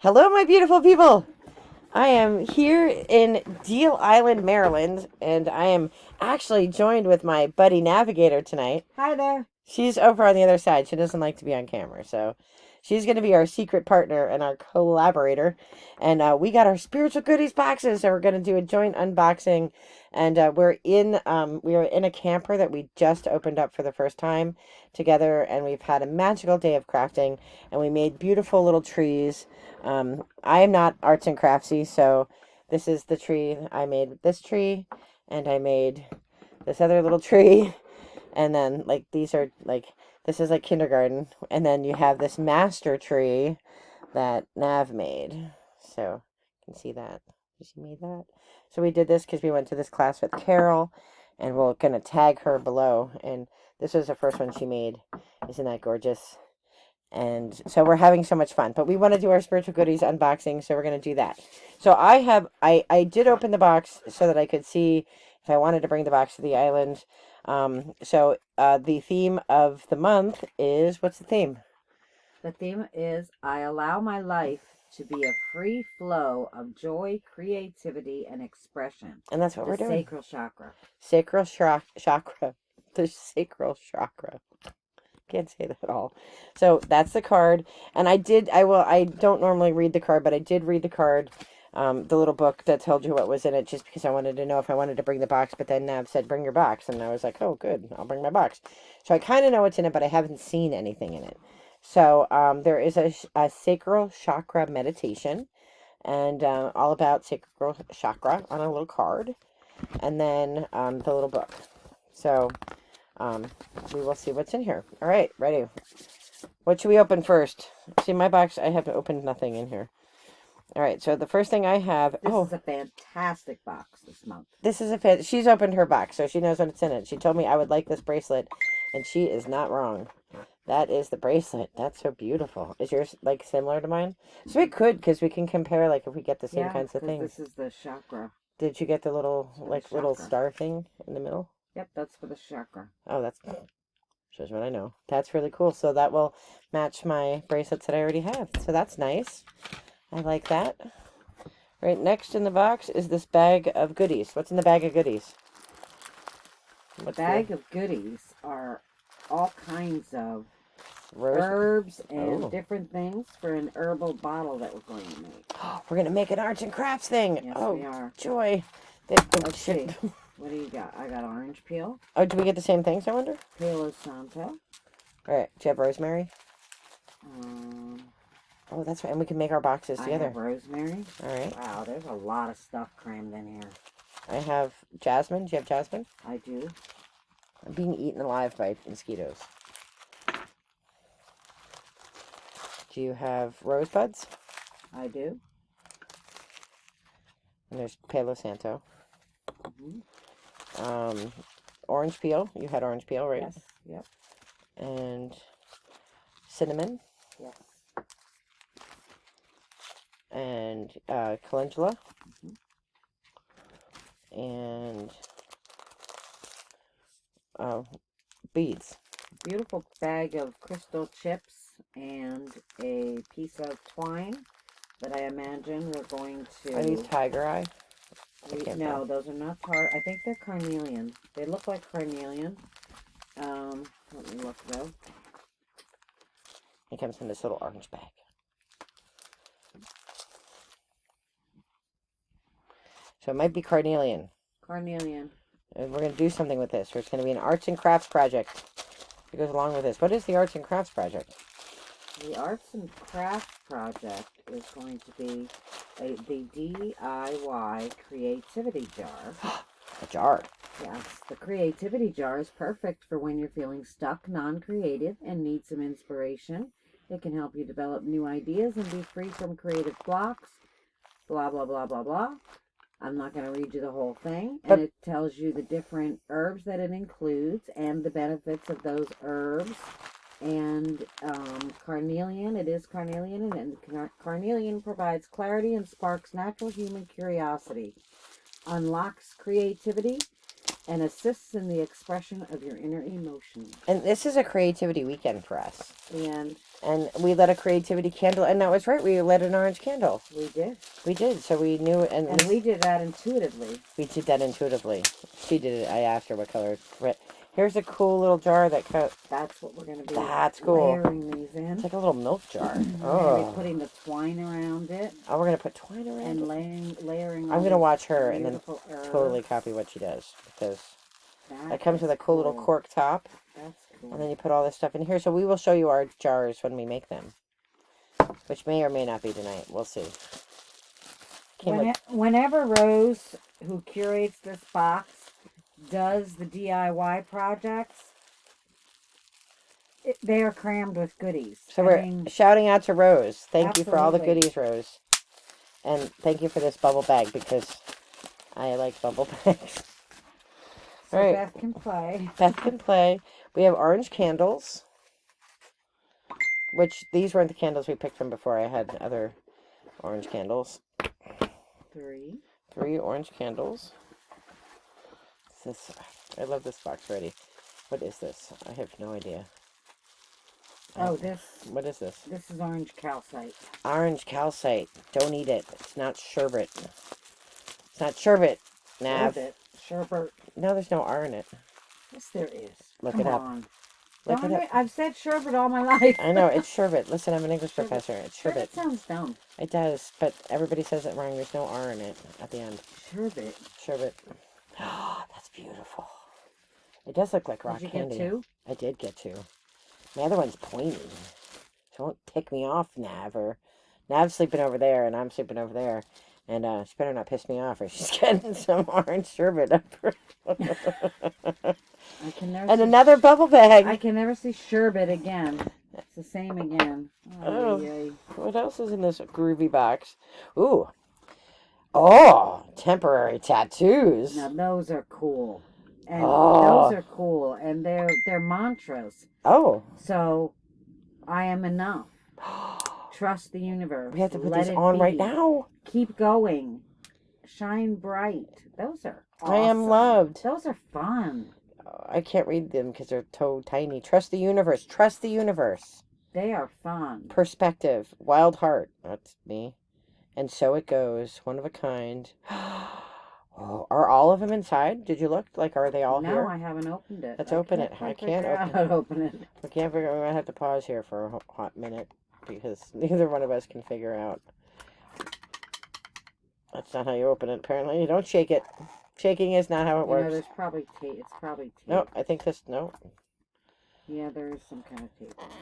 Hello, my beautiful people. I am here in Deal Island, Maryland, and I am actually joined with my buddy Navigator tonight. Hi there. She's over on the other side. She doesn't like to be on camera, so she's going to be our secret partner and our collaborator. And we got our spiritual goodies boxes, so we're going to do a joint unboxing. And we are in a camper that we just opened up for the first time together, and we've had a magical day of crafting, and we made beautiful little trees. I am not arts and craftsy, so this is the tree. I made this tree, and I made this other little tree. And then like these are like this is like kindergarten, and then you have this master tree that Nav made. So you can see that she made that. So we did this because we went to this class with Carol, and we're gonna tag her below. And this was the first one she made. Isn't that gorgeous? And so we're having so much fun, but we want to do our spiritual goodies unboxing, so we're going to do that. So I did open the box so that I could see if I wanted to bring the box to the island. The theme of the month is, what's the theme? The theme is I allow my life to be a free flow of joy, creativity, and expression. And that's what we're doing. Sacral chakra. Chakra. The sacral chakra. Can't say that at all. So that's the card. And I don't normally read the card, but I did read the card, the little book that told you what was in it, just because I wanted to know if I wanted to bring the box. But then Nav said, bring your box. And I was like, oh, good. I'll bring my box. So I kind of know what's in it, but I haven't seen anything in it. So there is a sacral chakra meditation, and all about sacral chakra on a little card. And then the little book. So we will see what's in here. All right, ready. What should we open first? See, my box, I have opened nothing in here. All right, so the first thing I have... This is a fantastic box this month. She's opened her box, so she knows what's in it. She told me I would like this bracelet, and she is not wrong. That is the bracelet. That's so beautiful. Is yours, like, similar to mine? So we could, because we can compare, like, if we get the same kinds of things. This is the chakra. Did you get the little, little star thing in the middle? Yep, that's for the chakra. Oh, that's... shows what I know. That's really cool. So that will match my bracelets that I already have. So that's nice. I like that. Right next in the box is this bag of goodies. What's in the bag of goodies? The bag of goodies are all kinds of herbs and different things for an herbal bottle that we're going to make. We're going to make an arts and crafts thing. Yes, we are. Joy. Let's see. What do you got? I got orange peel. Oh, do we get the same things, I wonder? Palo Santo. All right. Do you have rosemary? Oh, that's right. And we can make our boxes together. I have rosemary. All right. Wow, there's a lot of stuff crammed in here. I have jasmine. Do you have jasmine? I do. I'm being eaten alive by mosquitoes. Do you have rosebuds? I do. And there's Palo Santo. Mm-hmm. Orange peel. You had orange peel, right? Yes. Yep. And cinnamon. Yes. And calendula. Mm-hmm. And beads. Beautiful bag of crystal chips and a piece of twine that I imagine we're going to... Are these tiger eye? No, those are not I think they're carnelian. They look like carnelian. Let me look though. It comes in this little orange bag. So it might be carnelian. Carnelian. And we're going to do something with this. It's going to be an arts and crafts project. It goes along with this. What is the arts and crafts project? The arts and crafts project is going to be the DIY creativity jar. A jar. Yes, the creativity jar is perfect for when you're feeling stuck, non-creative, and need some inspiration. It can help you develop new ideas and be free from creative blocks. Blah, blah, blah, blah, blah. I'm not going to read you the whole thing. And it tells you the different herbs that it includes and the benefits of those herbs. And carnelian, it is carnelian, and carnelian provides clarity and sparks natural human curiosity, unlocks creativity, and assists in the expression of your inner emotions. And this is a creativity weekend for us. And we lit a creativity candle, and that was right. We lit an orange candle. we did. We did. So we knew, And we did that intuitively. We did that intuitively. She did it. I asked her what color. Here's a cool little jar that That's what we're going to be That's cool. layering these in. It's like a little milk jar. We're going to be putting the twine around it. Oh, we're going to put twine around and it? layering. I'm going to watch her and then herbs. totally copy what she does. Because it comes with a cool little cork top. That's cool. And then you put all this stuff in here. So we will show you our jars when we make them. Which may or may not be tonight. We'll see. Whenever Rose, who curates this box, does the DIY projects, they are crammed with goodies. So we're shouting out to Rose. Thank you for all the Absolutely. goodies, Rose. And thank you for this bubble bag because I like bubble bags. So all right. Beth can play. Beth can play. We have orange candles. Which, these weren't the candles we picked from before. I had other orange candles. 3 orange candles. I love this box already. What is this? I have no idea. Oh, what is this? This is orange calcite. Orange calcite. Don't eat it. It's not sherbet. It's not sherbet, Nav. Sherbet. No, there's no R in it. Yes, there is. Look Come it up. on. Look it up. I've said sherbet all my life. I know, it's sherbet. Listen, I'm an English professor. It's sherbet. Sherbet sounds dumb. It does, but everybody says it wrong. There's no R in it at the end. Sherbet. Sherbet. Oh, that's beautiful. It does look like rock candy. Did you get 2? I did get 2. My other one's pointy. So don't tick me off, Nav. Nav's sleeping over there, and I'm sleeping over there. And she better not piss me off, or she's getting some orange sherbet up her. And another bubble bag. I can never see sherbet again. It's the same again. What else is in this groovy box? Ooh. Oh, temporary tattoos. Now those are cool. And those are cool. And they're mantras. Oh. So, I am enough. Trust the universe. We have to put these on right now. Keep going. Shine bright. Those are awesome. I am loved. Those are fun. I can't read them because they're so tiny. Trust the universe. Trust the universe. They are fun. Perspective. Wild heart. That's me. And so it goes. One of a kind. Oh, are all of them inside? Did you look? Like, are they all here? No, I haven't opened it. Let's open it. I can't open it. We can't figure. We might have to pause here for a hot minute because neither one of us can figure out. That's not how you open it. Apparently, you don't shake it. Shaking is not how it works. There's probably tape. It's probably tape. No, I think this. No. Yeah, there is some kind of tape on it.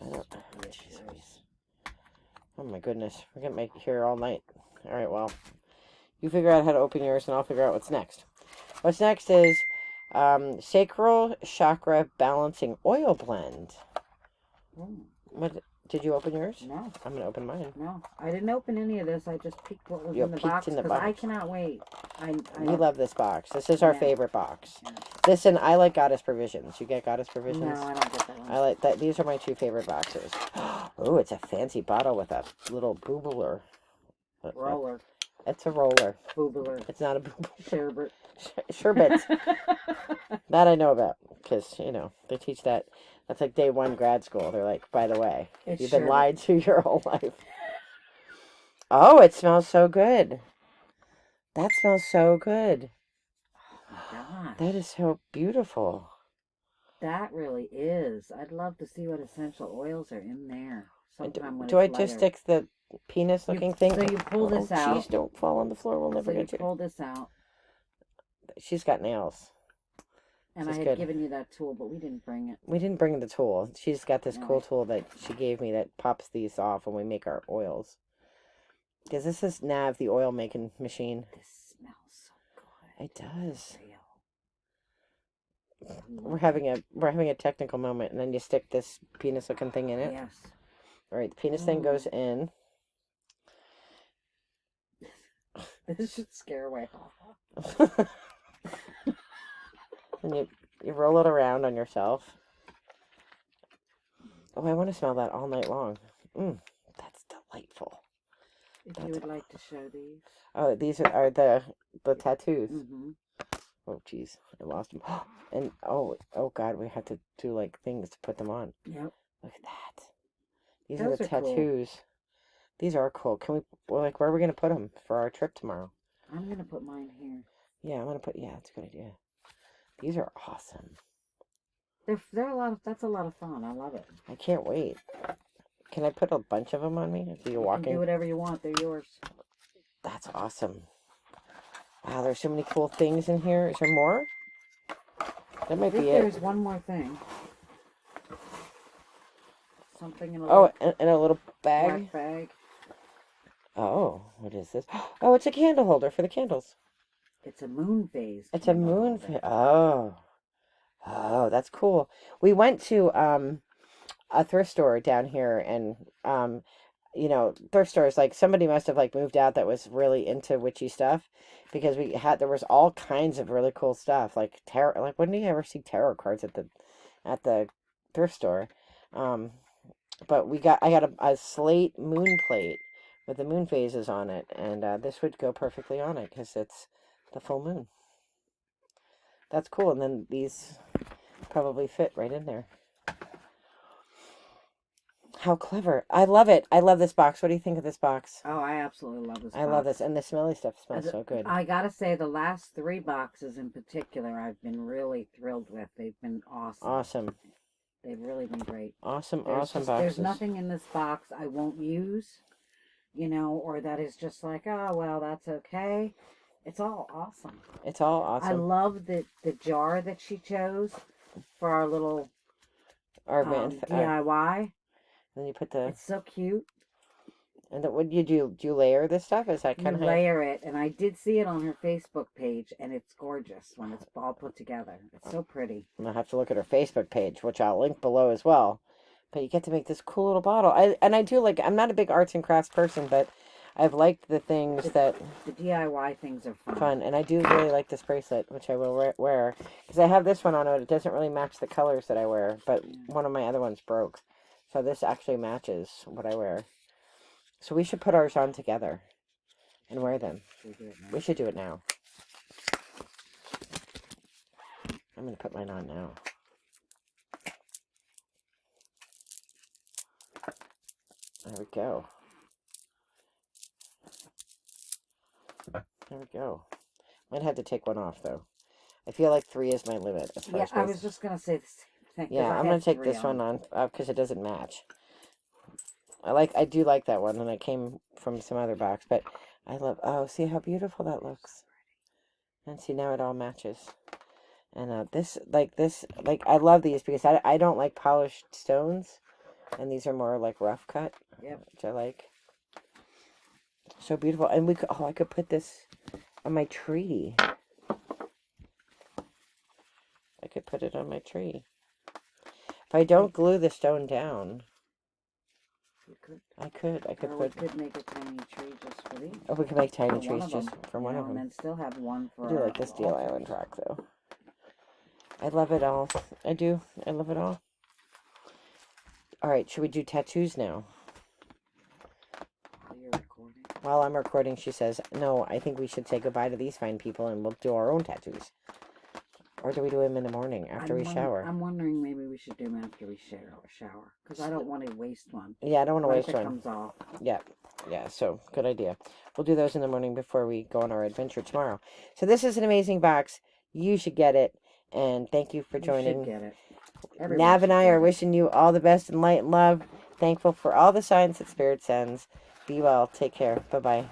I don't. Oh my goodness, we're gonna make it here all night. All right, well, you figure out how to open yours, and I'll figure out what's next. What's next is Sacral Chakra Balancing Oil Blend. What? Did you open yours? No. I'm going to open mine. No. I didn't open any of this. I just peeked what was in the box. Because I cannot wait. We love this box. This is our favorite box. Yeah. Listen, I like Goddess Provisions. You get Goddess Provisions? No, I don't get that one. I like that. These are my 2 favorite boxes. Oh, it's a fancy bottle with a little boobler. Roller. It's a roller. Boobler. It's not a boobler. Sherbet. Sherbet. That I know about. Because, you know, they teach that. That's like day 1 grad school. They're like, by the way, you've been lied to your whole life. Oh, it smells so good. That smells so good. Oh my gosh. That is so beautiful. That really is. I'd love to see what essential oils are in there. Sometime when do I just stick the penis-looking thing? So you pull this out. Jeez, don't fall on the floor. We'll never get you. Pull this out. She's got nails. And I had given you that tool, but we didn't bring it. We didn't bring the tool. She's got this cool tool that she gave me that pops these off when we make our oils. Because this is Nav, the oil making machine. This smells so good. It does. We're having a technical moment, and then you stick this penis looking thing in it. Yes. All right, the penis thing goes in. This should scare away. And you roll it around on yourself. Oh, I want to smell that all night long. That's delightful. If you would like to show these. Oh, these are the tattoos. Mm-hmm. Oh, geez, I lost them. And oh God, we have to do like things to put them on. Yep. Look at that. These are Those the are cool. tattoos. These are cool. Can we? Well, like, where are we gonna put them for our trip tomorrow? I'm gonna put mine here. Yeah, I'm gonna put. Yeah, that's a good idea. These are awesome. They're a lot of. That's a lot of fun. I love it. I can't wait. Can I put a bunch of them on me? If you're You walking. can do whatever you want. They're yours. That's awesome. Wow, there's so many cool things in here. Is there more? That might be it. There's one more thing. Something in a Oh, little and a little bag. black bag. Oh, what is this? Oh, it's a candle holder for the candles. It's a moon phase. It's a moon phase. Oh, that's cool. We went to a thrift store down here, and thrift stores, like, somebody must have like moved out that was really into witchy stuff, because there was all kinds of really cool stuff, like tarot. Like, when do you ever see tarot cards at the thrift store? But I got a slate moon plate with the moon phases on it, and this would go perfectly on it because it's the full moon. That's cool. And then these probably fit right in there. How clever. I love it. I love this box. What do you think of this box? Oh, I absolutely love this box. I love this. And the smelly stuff smells so good. I gotta say, the last 3 boxes in particular, I've been really thrilled with. They've been awesome. Awesome. They've really been great. Awesome There's boxes. nothing in this box I won't use, or that is just like, oh, well, that's okay. It's all awesome. It's all awesome. I love the jar that she chose for our little DIY. Then you put It's so cute. And what do you do? Do you layer this stuff? Is that kind of layer it? And I did see it on her Facebook page, and it's gorgeous when it's all put together. It's so pretty. I'm gonna have to look at her Facebook page, which I'll link below as well. But you get to make this cool little bottle. I do like. I'm not a big arts and crafts person, but I've liked the things that the DIY things are fun. And I do really like this bracelet, which I will wear because I have this one on it. It doesn't really match the colors that I wear, but one of my other ones broke, so this actually matches what I wear. So we should put ours on together and wear them. We should do it now. I'm going to put mine on now. There we go. There we go. Might have to take one off, though. I feel like 3 is my limit. As far as I was just going to say the same thing. Yeah, I'm going to take this one on because it doesn't match. I do like that one, and it came from some other box, but I love, see how beautiful that looks. And see, now it all matches. And I love these because I don't like polished stones, and these are more like rough cut, which I like. So beautiful. And I could put this on my tree. I could put it on my tree. If I don't glue the stone down, I could we could make a tiny tree just for these. Oh, we could make tiny trees just for one of them. And then still have one for I do like the Steel Island rock, though. I love it all. I do. I love it all. All right, should we do tattoos now? While you're recording. While I'm recording, she says, no, I think we should say goodbye to these fine people and we'll do our own tattoos. Or do we do them in the morning after we shower? I'm wondering maybe we should do them after we shower. Because I don't want to waste one. Yeah, I don't want to waste one. It comes off. Yeah, so good idea. We'll do those in the morning before we go on our adventure tomorrow. So this is an amazing box. You should get it. And thank you for joining. You should get it. Nav and I are wishing you all the best in light and love. Thankful for all the signs that Spirit sends. Be well. Take care. Bye-bye.